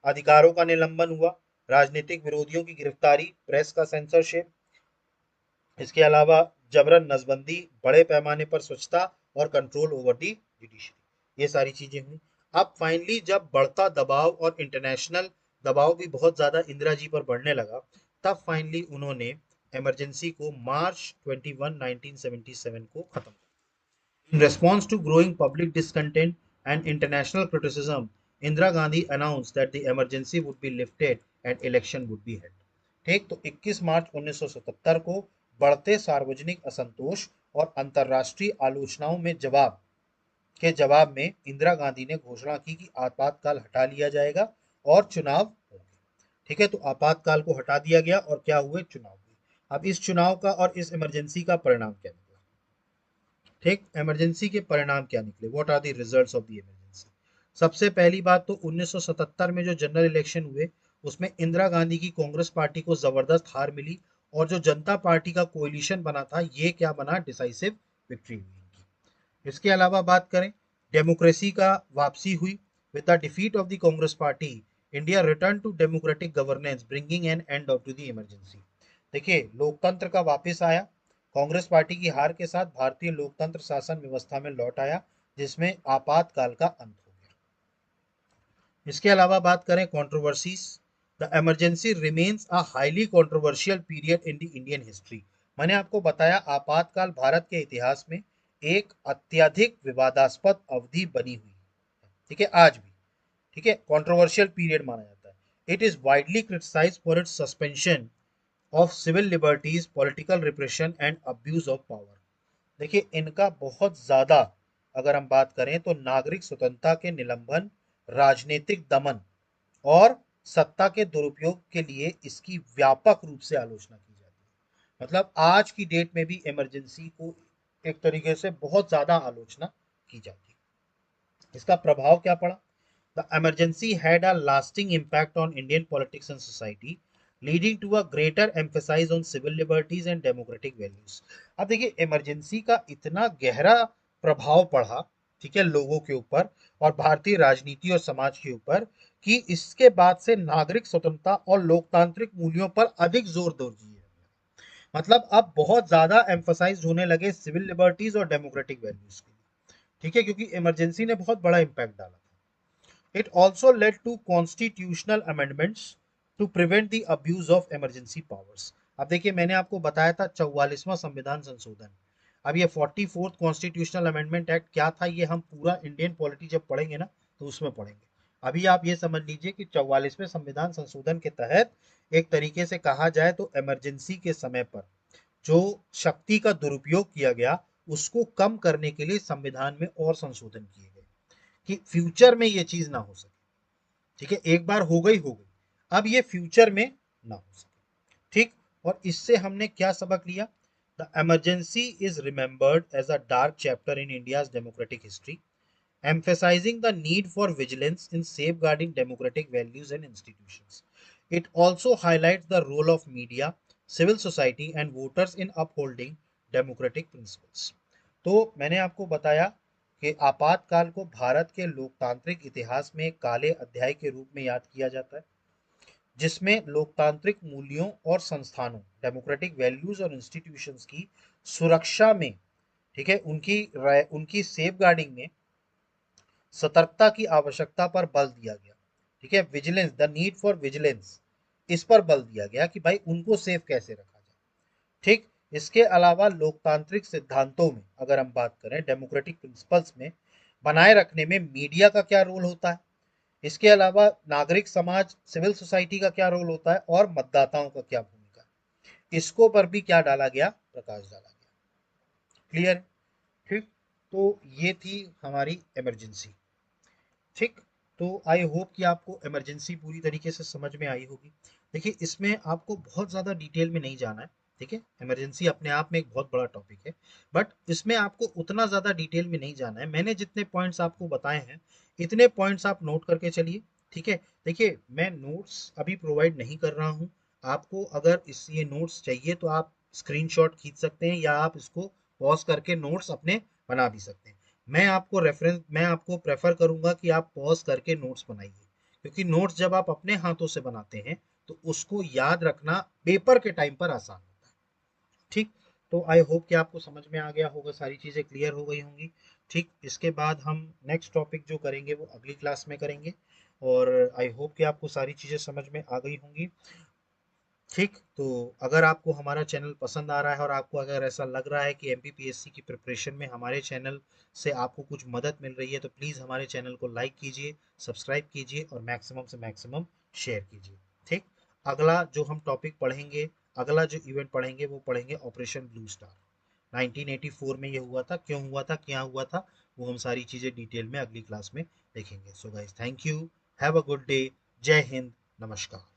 अधिकारों का निलंबन हुआ, राजनीतिक विरोधियों की गिरफ्तारी, प्रेस का सेंसरशिप, इसके अलावा जबरन नसबंदी, बड़े पैमाने पर स्वच्छता और कंट्रोल ओवर दी जुडिशरी, ये सारी चीजें हुई। अब फाइनली जब बढ़ता दबाव और इंटरनेशनल दबाव भी बहुत ज्यादा इंदिरा जी पर बढ़ने लगा, तब फाइनली उन्होंने इमरजेंसी को मार्च 21 1977 को खत्म किया। In response to growing public discontent and international criticism, Indira Gandhi announce that the emergency would be lifted and election would be held, ठीक। तो 21 मार्च 1977 को बढ़ते सार्वजनिक असंतोष और अंतर्राष्ट्रीय आलोचनाओं में जवाब में इंदिरा गांधी ने घोषणा की कि आपातकाल हटा लिया जाएगा और चुनाव होंगे, ठीक है। तो आपातकाल को हटा दिया गया और क्या हुए, चुनाव हुए। अब इस चुनाव का और इस इमरजेंसी का परिणाम क्या निकला, ठीक। इमरजेंसी के परिणाम क्या निकले, what are the results of the emergency. सबसे पहली बात तो 1977 में जो जनरल इलेक्शन हुए उसमें इंदिरा गांधी की कांग्रेस पार्टी को जबरदस्त हार मिली और जो जनता पार्टी का कोalition बना था ये क्या बना, डिसाइसिव विक्ट्री हुई। इसके अलावा बात करें डेमोक्रेसी का वापसी हुई। With the defeat of the Congress party, India return to democratic governance bringing an end to the emergency. देखिए लोकतंत्र का वापस आया, कांग्रेस पार्टी की हार के साथ भारतीय लोकतंत्र शासन व्यवस्था में लौट आया जिसमें आपातकाल का अंत हो गया। इसके अलावा बात करें controversies, the emergency remains a highly controversial period in the Indian history. मैंने आपको बताया आपातकाल भारत के इतिहास में एक अत्यधिक विवादास्पद अवधि बनी हुई है, ठीक है, आज भी, ठीक है, कंट्रोवर्शियल पीरियड माना जाता है। It is widely criticised for its suspension of civil liberties, political repression and abuse of power. देखिए इनका बहुत ज्यादा अगर हम बात करें तो नागरिक स्वतंत्रता के निलंबन, राजनीतिक दमन और सत्ता के दुरुपयोग के लिए इसकी व्यापक रूप से आलोचना की जाती है। मतलब आज की डेट में भी इमरजेंसी को एक तरीके से बहुत ज्यादा आलोचना की जाती है। इसका प्रभाव क्या पड़ा, the emergency had a lasting impact on Indian politics and society leading to a greater emphasise on civil liberties and democratic values. अब देखिए इमरजेंसी का इतना गहरा प्रभाव पड़ा, ठीक है, लोगों के ऊपर और भारतीय राजनीति और समाज के ऊपर कि इसके बाद से नागरिक स्वतंत्रता और लोकतांत्रिक मूल्यों पर अधिक जोर दिया। मतलब अब बहुत ज्यादा एम्फोसाइज होने लगे सिविल लिबर्टीज और डेमोक्रेटिक वैल्यूज के लिए, ठीक है, क्योंकि इमरजेंसी ने बहुत बड़ा इंपैक्ट डाला था। It also led to constitutional amendments to prevent the abuse of emergency powers. अब देखिए मैंने आपको बताया था 44वां संविधान संशोधन। अब ये 44th कॉन्स्टिट्यूशनल अमेंडमेंट एक्ट क्या था ये हम पूरा इंडियन पॉलिटी जब पढ़ेंगे ना तो उसमें पढ़ेंगे। अभी आप ये समझ लीजिए कि 44वें संविधान संशोधन के तहत एक तरीके से कहा जाए तो इमरजेंसी के समय पर जो शक्ति का दुरुपयोग किया गया उसको कम करने के लिए संविधान में और संशोधन किए गए कि फ्यूचर में ये चीज ना हो सके, ठीक है, एक बार हो गई, अब ये फ्यूचर में ना हो सके, ठीक। और इससे हमने क्या सबक लिया? The emergency is remembered as a dark chapter in India's democratic history, emphasizing the need for vigilance in safeguarding democratic values and institutions. It also highlights the role of media, civil society, and voters in upholding democratic principles. तो मैंने आपको बताया कि आपातकाल को भारत के लोकतांत्रिक इतिहास में एक काले अध्याय के रूप में याद किया जाता है, जिसमें लोकतांत्रिक मूल्यों और संस्थानों, डेमोक्रेटिक वैल्यूज और इंस्टीट्यूशंस की सुरक्षा में, ठीक है, उनकी सेफ गार्डिंग में सतर्कता की आवश्यकता पर बल दिया गया। ठीक है, vigilance, the need for vigilance, इस पर बल दिया गया कि भाई उनको सेफ कैसे रखा जाए। ठीक, इसके अलावा लोकतांत्रिक सिद्धांतों में अगर हम बात करें, डेमोक्रेटिक प्रिंसिपल्स में बनाए रखने में मीडिया का क्या रोल होता है, इसके अलावा नागरिक समाज, सिविल सोसाइटी का क्या रोल होता है, और मतदाताओं का क्या भूमिका है, इसको पर भी क्या डाला गया? प्रकाश डाला गया। क्लियर? ठीक, तो ये थी हमारी इमरजेंसी। ठीक, तो आई होप कि आपको इमरजेंसी पूरी तरीके से समझ में आई होगी। देखिए, इसमें आपको बहुत ज़्यादा डिटेल में नहीं जाना है। ठीक है, इमरजेंसी अपने आप में एक बहुत बड़ा टॉपिक है, बट इसमें आपको उतना ज़्यादा डिटेल में नहीं जाना है। मैंने जितने पॉइंट्स आपको बताए हैं, इतने पॉइंट्स आप नोट करके चलिए। ठीक है, देखिए मैं नोट्स अभी प्रोवाइड नहीं कर रहा हूँ। आपको अगर इस ये नोट्स चाहिए तो आप स्क्रीनशॉट खींच सकते हैं, या आप इसको पॉज करके नोट्स अपने बना भी सकते हैं। मैं आपको प्रेफर करूंगा कि आप पॉज करके नोट्स बनाइए, क्योंकि नोट्स जब आप अपने हाथों से बनाते हैं तो उसको याद रखना पेपर के टाइम पर आसान होता है। ठीक, तो आई होप कि आपको समझ में आ गया होगा, सारी चीज़ें क्लियर हो गई होंगी। ठीक, इसके बाद हम नेक्स्ट टॉपिक जो करेंगे वो अगली क्लास में करेंगे, और आई होप कि आपको सारी चीज़ें समझ में आ गई होंगी। ठीक, तो अगर आपको हमारा चैनल पसंद आ रहा है और आपको अगर ऐसा लग रहा है कि एमपीपीएससी की प्रिपरेशन में हमारे चैनल से आपको कुछ मदद मिल रही है, तो प्लीज़ हमारे चैनल को लाइक कीजिए, सब्सक्राइब कीजिए और मैक्सिमम से मैक्सिमम शेयर कीजिए। ठीक, अगला जो हम टॉपिक पढ़ेंगे, अगला जो इवेंट पढ़ेंगे वो पढ़ेंगे ऑपरेशन ब्लू स्टार। 1984 में ये हुआ था, क्यों हुआ था, क्या हुआ था, वो हम सारी चीज़ें डिटेल में अगली क्लास में देखेंगे। So guys, thank you, have a good day, जय हिंद, नमस्कार।